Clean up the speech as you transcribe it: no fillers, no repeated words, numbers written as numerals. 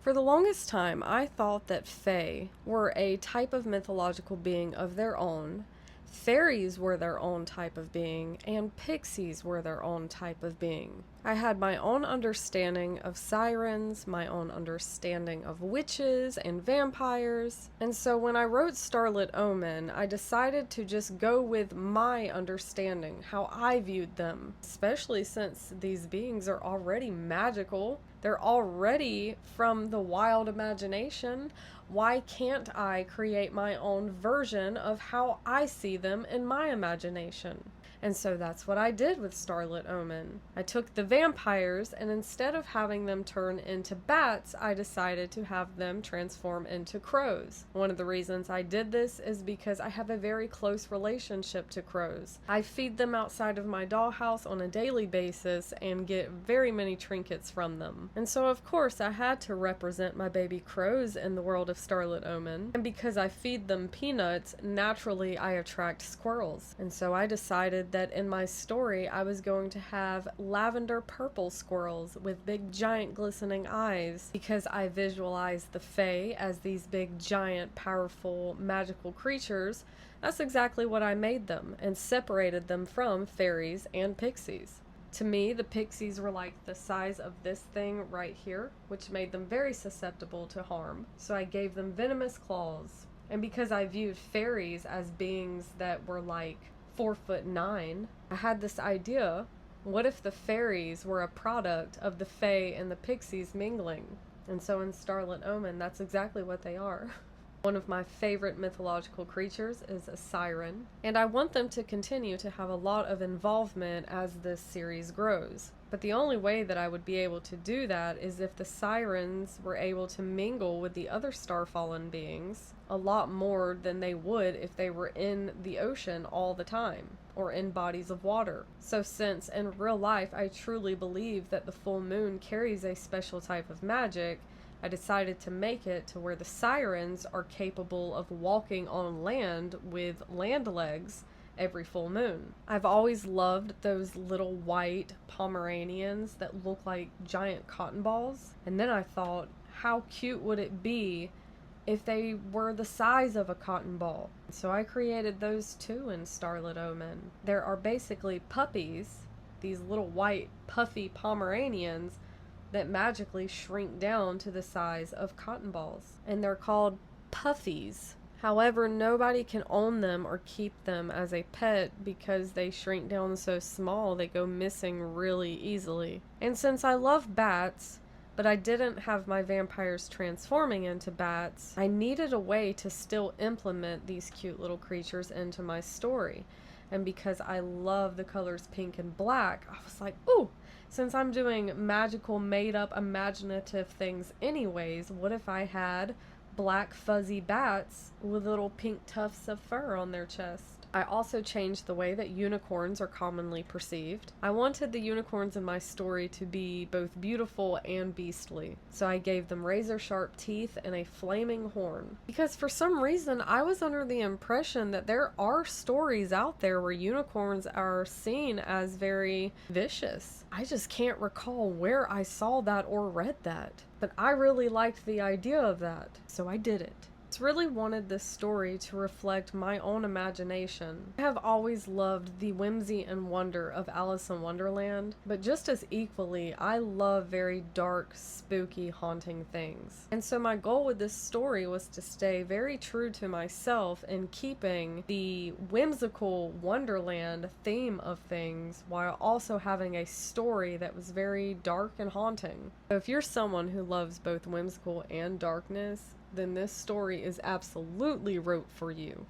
For the longest time, I thought that fae were a type of mythological being of their own, fairies were their own type of being, and pixies were their own type of being. I had my own understanding of sirens, my own understanding of witches and vampires, and so when I wrote Starlit Omen, I decided to just go with my understanding, how I viewed them, especially since these beings are already magical. They're already from the wild imagination. Why can't I create my own version of how I see them in my imagination? And so that's what I did with Starlit Omen. I took the vampires, and instead of having them turn into bats, I decided to have them transform into crows. One of the reasons I did this is because I have a very close relationship to crows. I feed them outside of my dollhouse on a daily basis and get very many trinkets from them. And so of course I had to represent my baby crows in the world of Starlit Omen. And because I feed them peanuts, naturally I attract squirrels. And so I decided that in my story I was going to have lavender purple squirrels with big giant glistening eyes because I visualized the fae as these big giant powerful magical creatures. That's exactly what I made them and separated them from fairies and pixies. To me, the pixies were like the size of this thing right here, which made them very susceptible to harm. So I gave them venomous claws. And because I viewed fairies as beings that were like 4'9", I had this idea, what if the fairies were a product of the fae and the pixies mingling? And so in Starlit Omen, that's exactly what they are. One of my favorite mythological creatures is a siren, and I want them to continue to have a lot of involvement as this series grows. But the only way that I would be able to do that is if the sirens were able to mingle with the other starfallen beings a lot more than they would if they were in the ocean all the time or in bodies of water. So since in real life I truly believe that the full moon carries a special type of magic, I decided to make it to where the sirens are capable of walking on land with land legs every full moon. I've always loved those little white Pomeranians that look like giant cotton balls. And then I thought, how cute would it be if they were the size of a cotton ball? So I created those too in Starlit Omen. There are basically puppies, these little white puffy Pomeranians that magically shrink down to the size of cotton balls. And they're called puffies. However, nobody can own them or keep them as a pet because they shrink down so small they go missing really easily. And since I love bats, but I didn't have my vampires transforming into bats, I needed a way to still implement these cute little creatures into my story. And because I love the colors pink and black, I was like, ooh, since I'm doing magical, made-up, imaginative things anyways, what if I had black fuzzy bats with little pink tufts of fur on their chest? I also changed the way that unicorns are commonly perceived. I wanted the unicorns in my story to be both beautiful and beastly, so I gave them razor-sharp teeth and a flaming horn. Because for some reason, I was under the impression that there are stories out there where unicorns are seen as very vicious. I just can't recall where I saw that or read that, but I really liked the idea of that, so I did it. I really wanted this story to reflect my own imagination. I have always loved the whimsy and wonder of Alice in Wonderland, but just as equally, I love very dark, spooky, haunting things. And so my goal with this story was to stay very true to myself in keeping the whimsical Wonderland theme of things while also having a story that was very dark and haunting. So if you're someone who loves both whimsical and darkness, then this story is absolutely wrote for you.